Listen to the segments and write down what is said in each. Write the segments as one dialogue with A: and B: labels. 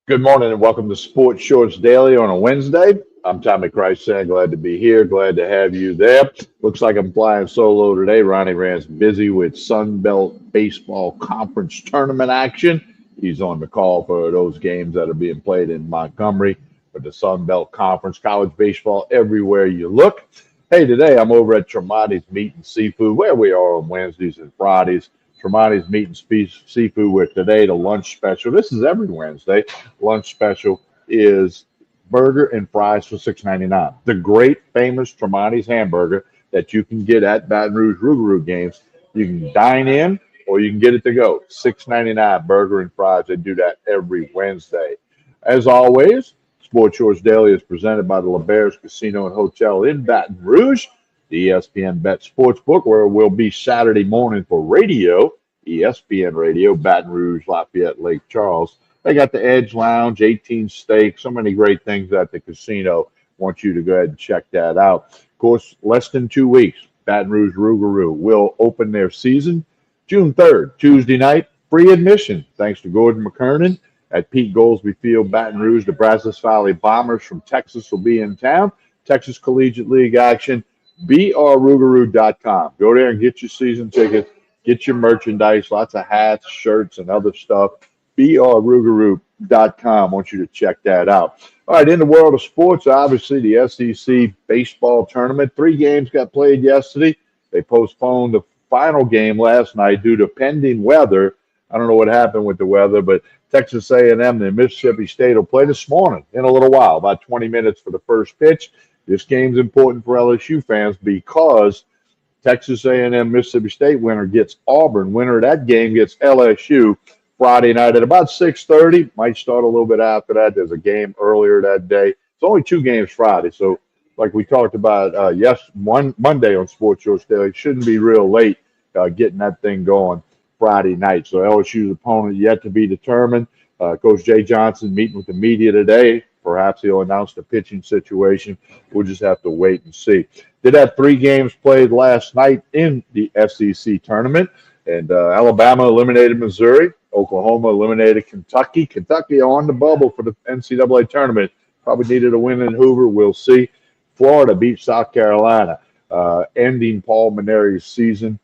A: Good morning and welcome to Sports Shorts Daily on a Wednesday. I'm Tommy Krysan. Glad to be here. Glad to have you there. Looks like I'm flying solo today. Ronnie Rand's busy with Sun Belt Baseball Conference tournament action. He's on the call for those games that are being played in Montgomery for the Sun Belt Conference. College baseball everywhere you look. Hey, today I'm over at Tremonti's Meat and Seafood, where we are on Wednesdays and Fridays. Tremonti's Meat and Seafood with today the lunch special. This is every Wednesday. Lunch special is burger and fries for $6.99. The great famous Tremonti's hamburger that you can get at Baton Rouge Rougarou games. You can dine in or you can get it to go. $6.99 burger and fries. They do that every Wednesday. As always, Sports Shorts Daily is presented by the LeBares Casino and Hotel in Baton Rouge, the ESPN Bet Sportsbook, where we'll be Saturday morning for radio, ESPN Radio, Baton Rouge, Lafayette, Lake Charles. They got the Edge Lounge, 18 Steaks, so many great things at the casino. Want you to go ahead and check that out. Of course, less than 2 weeks, Baton Rouge Rougarou will open their season June 3rd, Tuesday night, free admission, thanks to Gordon McKernan at Pete Goolsbee Field, Baton Rouge. The Brazos Valley Bombers from Texas will be in town. Texas Collegiate League action, brrougarou.com. Go there and get your season ticket, get your merchandise, lots of hats, shirts, and other stuff. brrougarou.com. I want you to check that out. All right, in the world of sports, obviously the SEC baseball tournament. 3 games got played yesterday. They postponed the final game last night due to pending weather. I don't know what happened with the weather, but Texas A&M and Mississippi State will play this morning in a little while, about 20 minutes for the first pitch. This game's important for LSU fans because Texas A&M Mississippi State winner gets Auburn. Winner of that game gets LSU Friday night at about 6:30. Might start a little bit after that. There's a game earlier that day. It's only 2 games Friday, so like we talked about Monday on Sports Shorts Daily, it shouldn't be real late getting that thing going Friday night. So LSU's opponent yet to be determined. Coach Jay Johnson meeting with the media today. Perhaps he'll announce the pitching situation. We'll just have to wait and see. Did have 3 games played last night in the SEC tournament, and Alabama eliminated Missouri. Oklahoma eliminated Kentucky. Kentucky on the bubble for the NCAA tournament. Probably needed a win in Hoover. We'll see. Florida beat South Carolina, ending Paul Mainieri's season.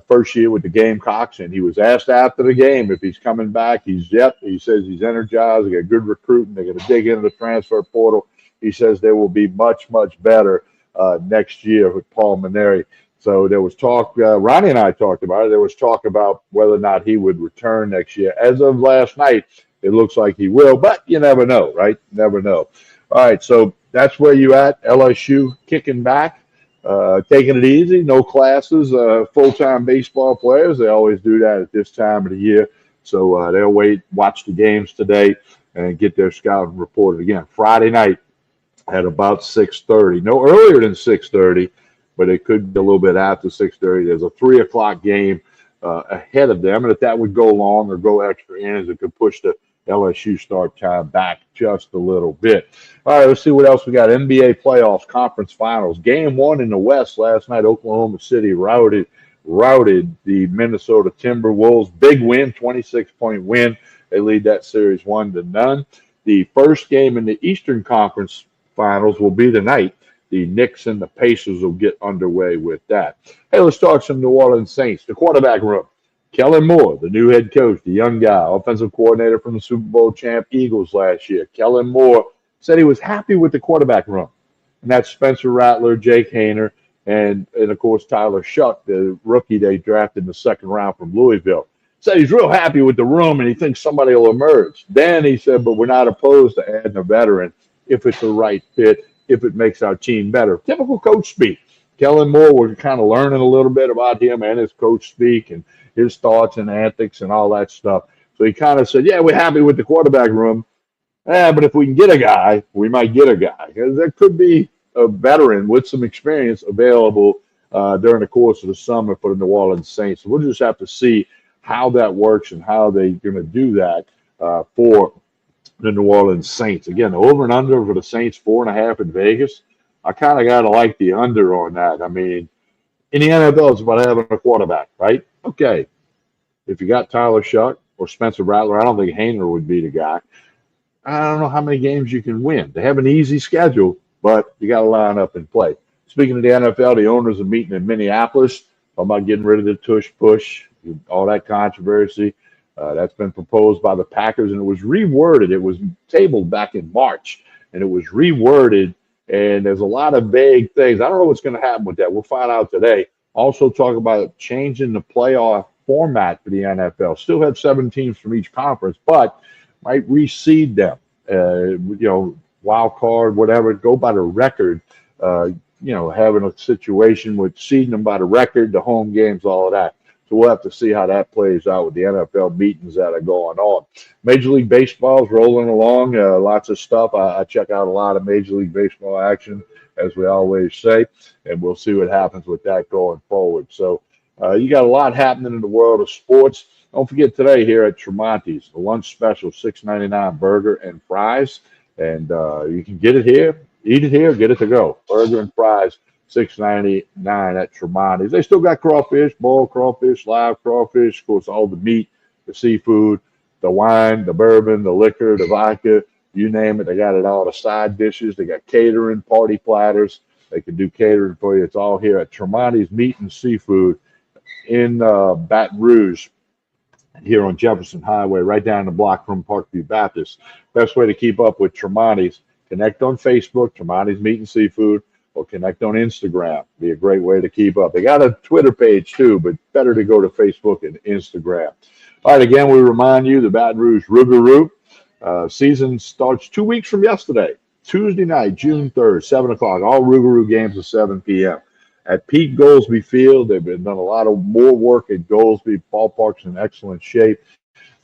A: First year with the Gamecocks, and he was asked after the game if he's coming back. He says he's energized. They got good recruiting. They're going to dig into the transfer portal. He says they will be much, much better next year with Paul Mainieri. So there was talk, Ronnie and I talked about it. There was talk about whether or not he would return next year. As of last night, it looks like he will, but you never know, right? Never know. All right, so that's where you at. LSU kicking back. Taking it easy, no classes, full-time baseball players. They always do that at this time of the year. So they'll watch the games today, and get their scouting reported again. Friday night at about 6:30. No earlier than 6:30, but it could be a little bit after 6:30. There's a 3 o'clock game ahead of them, and if that would go long or go extra innings, it could push the LSU start time back just a little bit. All right, let's see what else we got. NBA playoffs, conference finals. Game 1 in the West last night. Oklahoma City routed the Minnesota Timberwolves. Big win, 26-point win. They lead that series 1-0. The first game in the Eastern Conference finals will be tonight. The Knicks and the Pacers will get underway with that. Hey, let's talk some New Orleans Saints. The quarterback room. Kellen Moore, the new head coach, the young guy, offensive coordinator from the Super Bowl champ Eagles last year. Kellen Moore said he was happy with the quarterback room. And that's Spencer Rattler, Jake Haener, and of course, Tyler Shuck, the rookie they drafted in the 2nd round from Louisville. Said he's real happy with the room and he thinks somebody will emerge. Then he said, but we're not opposed to adding a veteran if it's the right fit, if it makes our team better. Typical coach speak. Kellen Moore, we're kind of learning a little bit about him and his coach speak and his thoughts and antics and all that stuff. So he kind of said, yeah, we're happy with the quarterback room. But if we can get a guy, we might get a guy. Because there could be a veteran with some experience available during the course of the summer for the New Orleans Saints. So we'll just have to see how that works and how they're going to do that for the New Orleans Saints. Again, the over and under for the Saints, 4.5 in Vegas. I kind of got to like the under on that. I mean, in the NFL, it's about having a quarterback, right? Okay. If you got Tyler Shuck or Spencer Rattler, I don't think Haener would be the guy. I don't know how many games you can win. They have an easy schedule, but you got to line up and play. Speaking of the NFL, the owners are meeting in Minneapolis about getting rid of the tush push, all that controversy. That's been proposed by the Packers, and it was reworded. It was tabled back in March, and it was reworded. And there's a lot of vague things. I don't know what's going to happen with that. We'll find out today. Also, talk about changing the playoff format for the NFL. Still have 7 teams from each conference, but might reseed them. Wild card, whatever. Go by the record. Having a situation with seeding them by the record, the home games, all of that. So we'll have to see how that plays out with the NFL meetings that are going on. Major League Baseball is rolling along. Lots of stuff. I check out a lot of Major League Baseball action, as we always say, and we'll see what happens with that going forward. So you got a lot happening in the world of sports. Don't forget today here at Tremonti's, the lunch special, $6.99 burger and fries. And you can get it here, eat it here, get it to go. Burger and fries. $6.99 at Tremonti's. They still got crawfish, boiled crawfish, live crawfish, of course, all the meat, the seafood, the wine, the bourbon, the liquor, the vodka, you name it. They got it all. The side dishes. They got catering, party platters. They can do catering for you. It's all here at Tremonti's Meat and Seafood in Baton Rouge, here on Jefferson Highway, right down the block from Parkview Baptist. Best way to keep up with Tremonti's, connect on Facebook, Tremonti's Meat and Seafood, or connect on Instagram. Be a great way to keep up. They got a Twitter page too, but better to go to Facebook and Instagram. All right, again, we remind you the Baton Rouge Rougarou season starts 2 weeks from yesterday, Tuesday night, June 3rd, 7 o'clock. All Rougarou games at 7 p.m. At Pete Goolsbee Field. They've been done a lot of more work at Goolsbee. Ballpark's in excellent shape.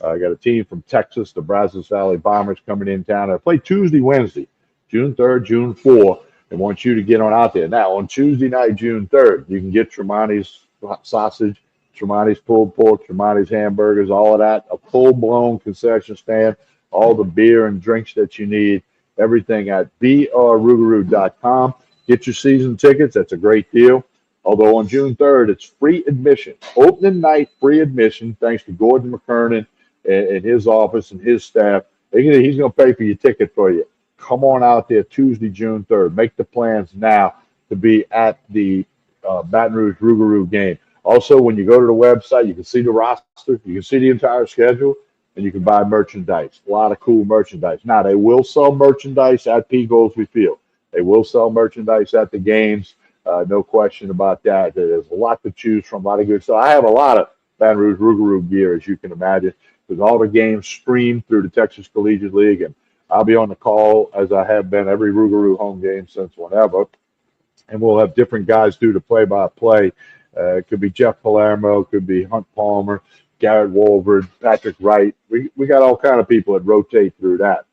A: I got a team from Texas, the Brazos Valley Bombers, coming in town. I play Tuesday, Wednesday, June 3rd, June 4th. They want you to get on out there. Now, on Tuesday night, June 3rd, you can get Tremonti's sausage, Tremonti's pulled pork, Tremonti's hamburgers, all of that, a full-blown concession stand, all the beer and drinks that you need, everything at brrougarou.com. Get your season tickets. That's a great deal. Although on June 3rd, it's free admission. Opening night, free admission, thanks to Gordon McKernan and his office and his staff. He's going to pay for your ticket for you. Come on out there Tuesday, June 3rd. Make the plans now to be at the Baton Rouge Rougarou game. Also, when you go to the website, you can see the roster, you can see the entire schedule, and you can buy merchandise. A lot of cool merchandise. Now, they will sell merchandise at P. Goolsbee Field. They will sell merchandise at the games. No question about that. There's a lot to choose from, a lot of good stuff. I have a lot of Baton Rouge Rougarou gear, as you can imagine, because all the games stream through the Texas Collegiate League, and I'll be on the call, as I have been, every Rougarou home game since whenever. And we'll have different guys do the play-by-play. It could be Jeff Palermo, it could be Hunt Palmer, Garrett Wolford, Patrick Wright. We got all kind of people that rotate through that.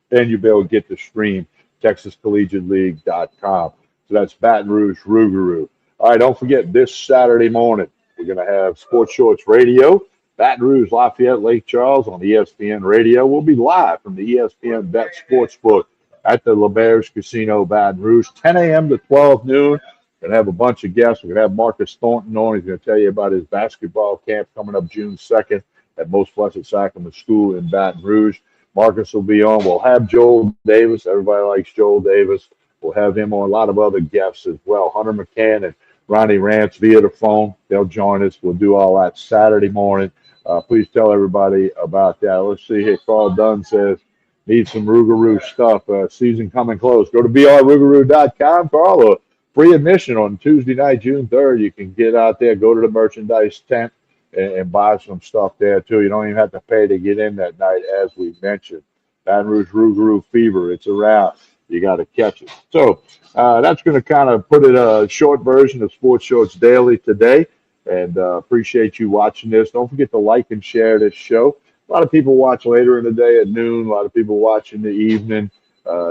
A: Then you'll be able to get the stream, TexasCollegiateLeague.com. So that's Baton Rouge Rougarou. All right, don't forget, this Saturday morning, we're going to have Sports Shorts Radio, Baton Rouge, Lafayette, Lake Charles on ESPN Radio. We'll be live from the ESPN Bet Sportsbook at the LeBears Casino, Baton Rouge, 10 a.m. to 12 noon. We're going to have a bunch of guests. We're going to have Marcus Thornton on. He's going to tell you about his basketball camp coming up June 2nd at Most Blessed Sacrament School in Baton Rouge. Marcus will be on. We'll have Joel Davis. Everybody likes Joel Davis. We'll have him on, a lot of other guests as well. Hunter McCann and Ronnie Rance via the phone. They'll join us. We'll do all that Saturday morning. Please tell everybody about that. Let's see here. Carl Dunn says, need some Rougarou stuff. Season coming close. Go to brrougarou.com, Carl. Free admission on Tuesday night, June 3rd. You can get out there, go to the merchandise tent, and buy some stuff there, too. You don't even have to pay to get in that night, as we mentioned. Baton Rouge Rougarou fever. It's around. You got to catch it. So that's going to kind of put it a short version of Sports Shorts Daily today. And appreciate you watching this. Don't forget to like and share this show. A lot of people watch later in the day at noon. A lot of people watch in the evening.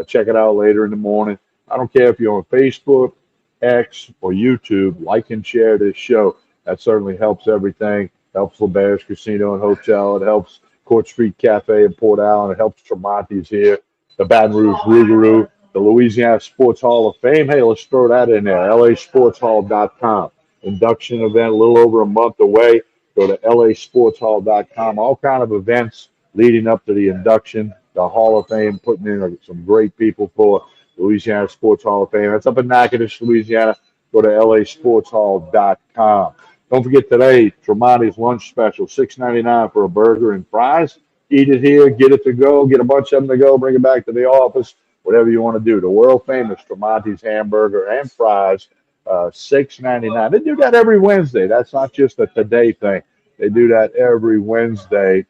A: Check it out later in the morning. I don't care if you're on Facebook, X, or YouTube. Like and share this show. That certainly helps everything. Helps LeBears Casino and Hotel. It helps Court Street Cafe in Port Allen. It helps Tremonti's here. The Baton Rouge Rougarou. The Louisiana Sports Hall of Fame. Hey, let's throw that in there. LASportsHall.com. Induction event a little over a month away. Go to LASportsHall.com. All kind of events leading up to the induction, the Hall of Fame, putting in some great people for Louisiana Sports Hall of Fame. That's up in Natchitoches, Louisiana. Go to lasportshall.com. Don't forget today, Tremonti's lunch special, $6.99 for a burger and fries. Eat it here, get it to go, get a bunch of them to go, bring it back to the office, whatever you want to do. The world famous Tremonti's hamburger and fries, $6.99. They do that every Wednesday. That's not just a today thing. They do that every Wednesday.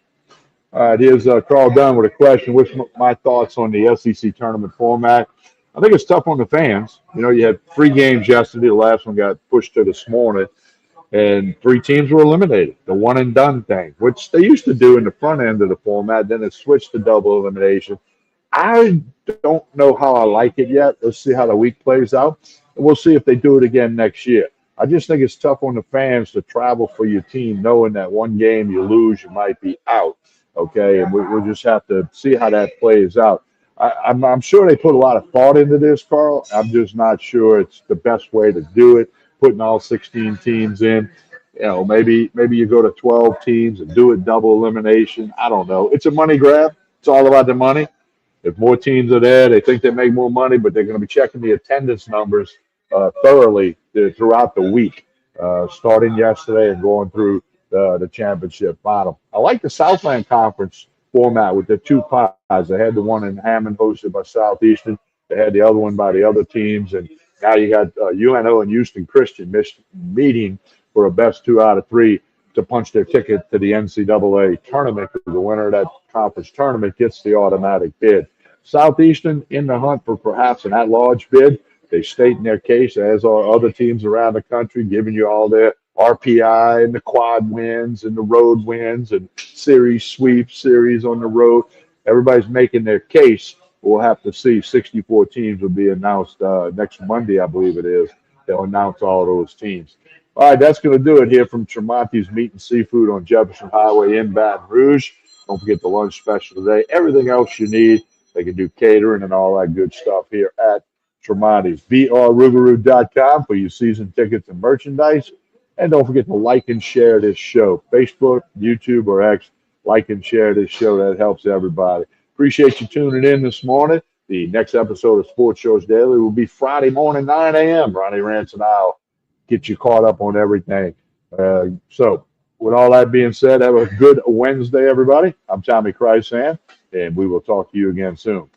A: All right, here's Carl Dunn with a question. What's my thoughts on the SEC tournament format? I think it's tough on the fans. You know, you had 3 games yesterday. The last one got pushed to this morning, and 3 teams were eliminated. The one and done thing, which they used to do in the front end of the format. Then it switched to double elimination. I don't know how I like it yet. Let's see how the week plays out. And we'll see if they do it again next year. I just think it's tough on the fans to travel for your team knowing that one game you lose, you might be out. Okay, and we'll just have to see how that plays out. I'm sure they put a lot of thought into this, Carl. I'm just not sure it's the best way to do it, putting all 16 teams in. You know, maybe you go to 12 teams and do it double elimination. I don't know. It's a money grab. It's all about the money. If more teams are there, they think they make more money, but they're going to be checking the attendance numbers thoroughly throughout the week, starting yesterday and going through the championship final. I like the Southland Conference format with the 2 pods. They had the one in Hammond hosted by Southeastern. They had the other one by the other teams, and now you got UNO and Houston Christian meeting for a best 2 out of 3 to punch their ticket to the NCAA tournament. The winner of that conference tournament gets the automatic bid. Southeastern in the hunt for perhaps an at-large bid. They state in their case, as are other teams around the country, giving you all their RPI and the quad wins and the road wins and series sweeps, series on the road. Everybody's making their case. We'll have to see. 64 teams will be announced next Monday, I believe it is. They'll announce all those teams. All right, that's going to do it here from Tremonti's Meat and Seafood on Jefferson Highway in Baton Rouge. Don't forget the lunch special today. Everything else you need, they can do catering and all that good stuff here at Tremonti's. BRRoogaroo.com for your season tickets and merchandise. And don't forget to like and share this show. Facebook, YouTube, or X. Like and share this show. That helps everybody. Appreciate you tuning in this morning. The next episode of Sports Shows Daily will be Friday morning, 9 a.m. Ronnie Rance and I'll get you caught up on everything. So with all that being said, have a good Wednesday, everybody. I'm Tommy Chrysan, and we will talk to you again soon.